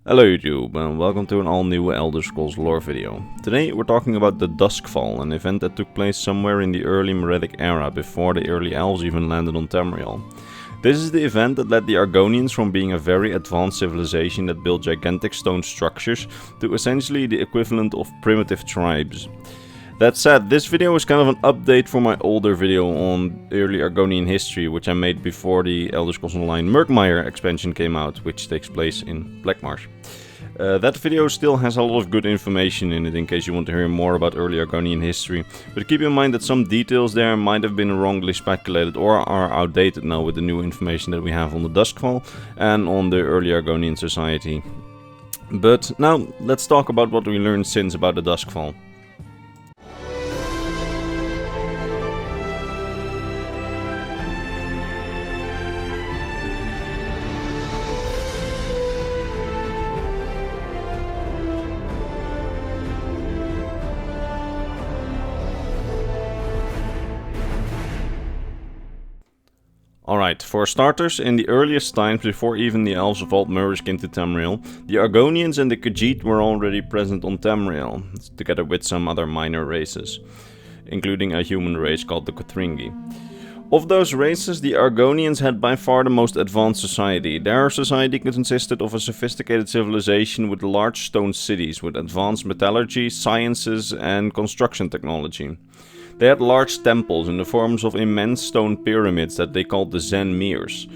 Hello YouTube, and welcome to an all-new Elder Scrolls lore video. Today we're talking about the Duskfall, an event that took place somewhere in the early Meretic era, before the early elves even landed on Tamriel. This is the event that led the Argonians from being a very advanced civilization that built gigantic stone structures to essentially the equivalent of primitive tribes. That said, this video is kind of an update for my older video on early Argonian history, which I made before the Elder Scrolls Online Murkmire expansion came out, which takes place in Blackmarsh. That video still has a lot of good information in it in case you want to hear more about early Argonian history, but keep in mind that some details there might have been wrongly speculated or are outdated now with the new information that we have on the Duskfall and on the early Argonian society. But now, let's talk about what we learned since about the Duskfall. Alright, for starters, in the earliest times before even the elves of Altmerish came to Tamriel, the Argonians and the Khajiit were already present on Tamriel, together with some other minor races, including a human race called the Kothringi. Of those races, the Argonians had by far the most advanced society. Their society consisted of a sophisticated civilization with large stone cities, with advanced metallurgy, sciences and construction technology. They had large temples in the forms of immense stone pyramids that they called the Zen-Meres.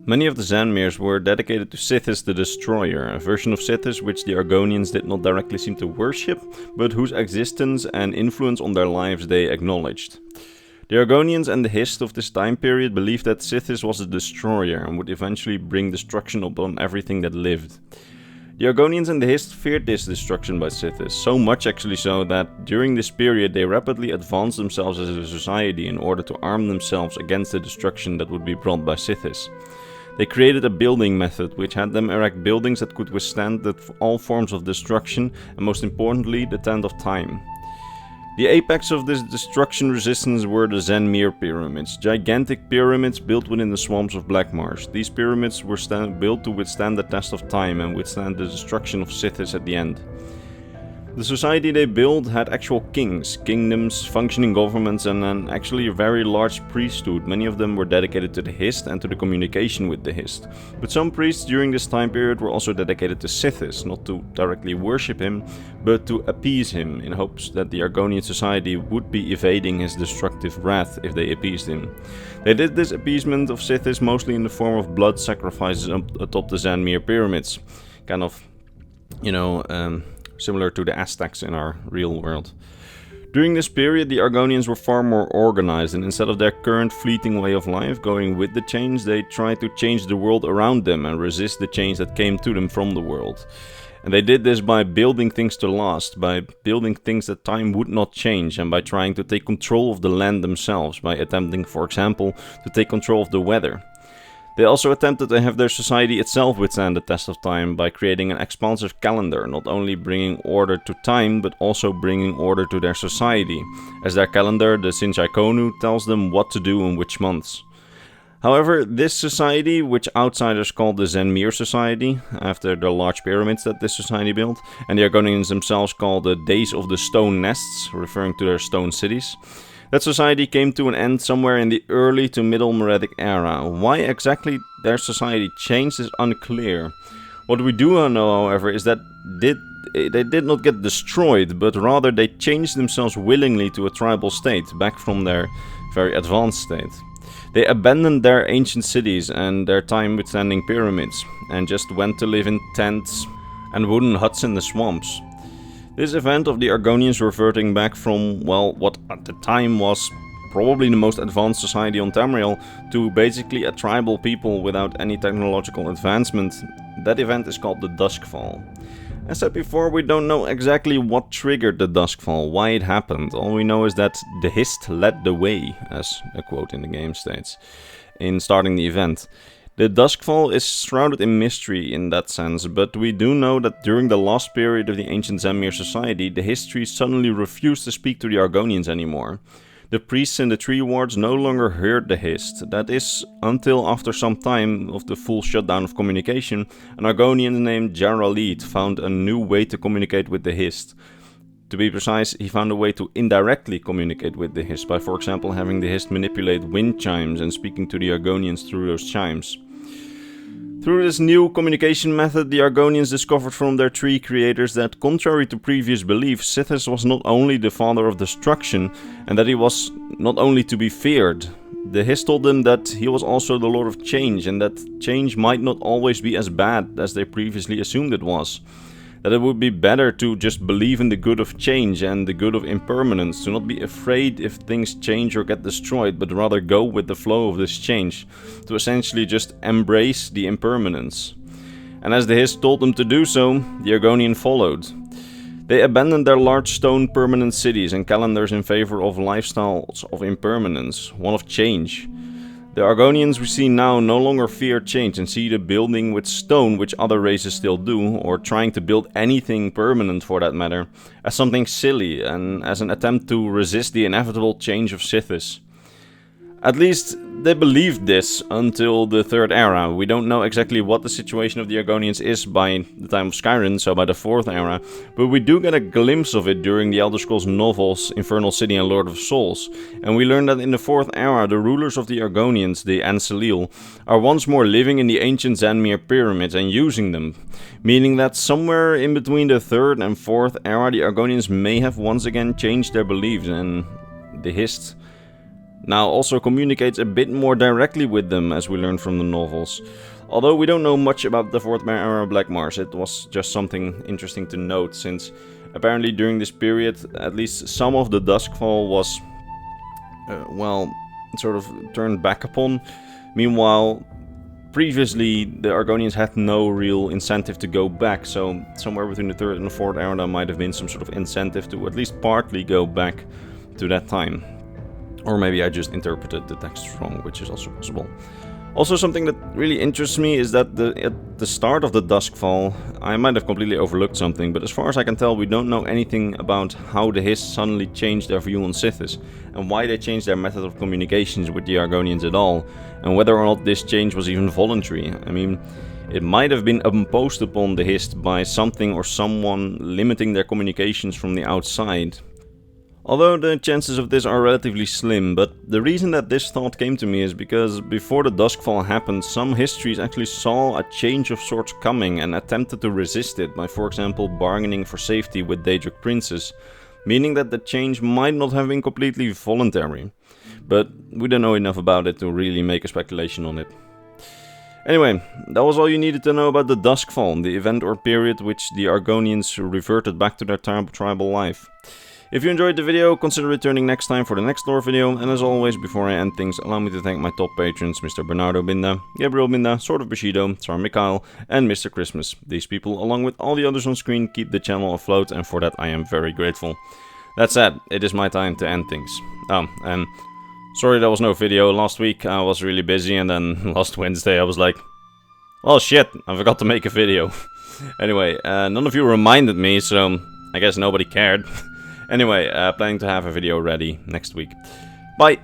Many of the Zen-Meres were dedicated to Sithis the Destroyer, a version of Sithis which the Argonians did not directly seem to worship, but whose existence and influence on their lives they acknowledged. The Argonians and the Hist of this time period believed that Sithis was a destroyer and would eventually bring destruction upon everything that lived. The Argonians and the Hist feared this destruction by Sithis, so much actually so that during this period they rapidly advanced themselves as a society in order to arm themselves against the destruction that would be brought by Sithis. They created a building method which had them erect buildings that could withstand all forms of destruction and most importantly the Tent of Time. The apex of this destruction resistance were the Zen-Mere pyramids, gigantic pyramids built within the swamps of Blackmarsh. These pyramids were built to withstand the test of time and withstand the destruction of Sithis at the end. The society they built had actual kings, kingdoms, functioning governments and an actually very large priesthood. Many of them were dedicated to the Hist and to the communication with the Hist. But some priests during this time period were also dedicated to Sithis, not to directly worship him, but to appease him, in hopes that the Argonian society would be evading his destructive wrath if they appeased him. They did this appeasement of Sithis mostly in the form of blood sacrifices atop the Zen-Mere pyramids. Kind of, similar to the Aztecs in our real world. During this period, the Argonians were far more organized, and instead of their current fleeting way of life going with the change, they tried to change the world around them and resist the change that came to them from the world. And they did this by building things to last, by building things that time would not change, and by trying to take control of the land themselves, by attempting, for example, to take control of the weather. They also attempted to have their society itself withstand the test of time by creating an expansive calendar, not only bringing order to time, but also bringing order to their society, as their calendar, the Sinchai-Konu, tells them what to do in which months. However, this society, which outsiders call the Zen-Mere society, after the large pyramids that this society built, and the Argonians themselves call the Days of the Stone Nests, referring to their stone cities, that society came to an end somewhere in the early to middle Meretic era. Why exactly their society changed is unclear. What we do know, however, is that they did not get destroyed, but rather they changed themselves willingly to a tribal state, back from their very advanced state. They abandoned their ancient cities and their time-withstanding pyramids, and just went to live in tents and wooden huts in the swamps. This event of the Argonians reverting back from, well, what at the time was probably the most advanced society on Tamriel to basically a tribal people without any technological advancement, that event is called the Duskfall. As said before, we don't know exactly what triggered the Duskfall, why it happened. All we know is that the Hist led the way, as a quote in the game states, in starting the event. The Duskfall is shrouded in mystery in that sense, but we do know that during the last period of the ancient Zen-Mere society, the Hist suddenly refused to speak to the Argonians anymore. the priests in the tree wards no longer heard the Hist. That is, until after some time of the full shutdown of communication, an Argonian named Jaralid found a new way to communicate with the Hist. To be precise, he found a way to indirectly communicate with the Hist by, for example, having the Hist manipulate wind chimes and speaking to the Argonians through those chimes. Through this new communication method, the Argonians discovered from their tree creators that, contrary to previous beliefs, Sithis was not only the father of destruction, and that he was not only to be feared. The Hist told them that he was also the Lord of Change, and that change might not always be as bad as they previously assumed it was. That it would be better to just believe in the good of change and the good of impermanence, to not be afraid if things change or get destroyed, but rather go with the flow of this change, to essentially just embrace the impermanence. And as the Hist told them to do so, the Argonian followed. They abandoned their large stone permanent cities and calendars in favor of lifestyles of impermanence, one of change. The Argonians we see now no longer fear change and see the building with stone, which other races still do, or trying to build anything permanent for that matter, as something silly and as an attempt to resist the inevitable change of Sithis. At least, they believed this until the Third Era. We don't know exactly what the situation of the Argonians is by the time of Skyrim, so by the Fourth Era, but we do get a glimpse of it during the Elder Scrolls novels Infernal City and Lord of Souls, and we learn that in the Fourth Era, the rulers of the Argonians, the Anselil, are once more living in the ancient Zanmir pyramids and using them, meaning that somewhere in between the Third and Fourth Era, the Argonians may have once again changed their beliefs, and the Hist now also communicates a bit more directly with them, as we learn from the novels. Although we don't know much about the Fourth Era Black Mars, it was just something interesting to note, since apparently during this period, at least some of the Duskfall was, sort of turned back upon. Meanwhile, previously the Argonians had no real incentive to go back, so somewhere between the Third and the Fourth Era there might have been some sort of incentive to at least partly go back to that time. Or maybe I just interpreted the text wrong, which is also possible. Also, something that really interests me is that at the start of the Duskfall, I might have completely overlooked something, but as far as I can tell, we don't know anything about how the Hist suddenly changed their view on Sithis, and why they changed their method of communications with the Argonians at all, and whether or not this change was even voluntary. I mean, it might have been imposed upon the Hist by something or someone limiting their communications from the outside. Although the chances of this are relatively slim, but the reason that this thought came to me is because before the Duskfall happened, some histories actually saw a change of sorts coming and attempted to resist it by, for example, bargaining for safety with Daedric princes, meaning that the change might not have been completely voluntary. But we don't know enough about it to really make a speculation on it. Anyway, that was all you needed to know about the Duskfall, the event or period which the Argonians reverted back to their tribal life. If you enjoyed the video, consider returning next time for the next lore video, and as always, before I end things, allow me to thank my top patrons, Mr. Bernardo Binda, Gabriel Binda, Sword of Bushido, Tsar Mikhail, and Mr. Christmas. These people, along with all the others on screen, keep the channel afloat, and for that I am very grateful. That said, it is my time to end things. Oh, and sorry there was no video last week, I was really busy, and then last Wednesday I was like, well shit, I forgot to make a video. Anyway, none of you reminded me, so I guess nobody cared. Anyway, planning to have a video ready next week. Bye!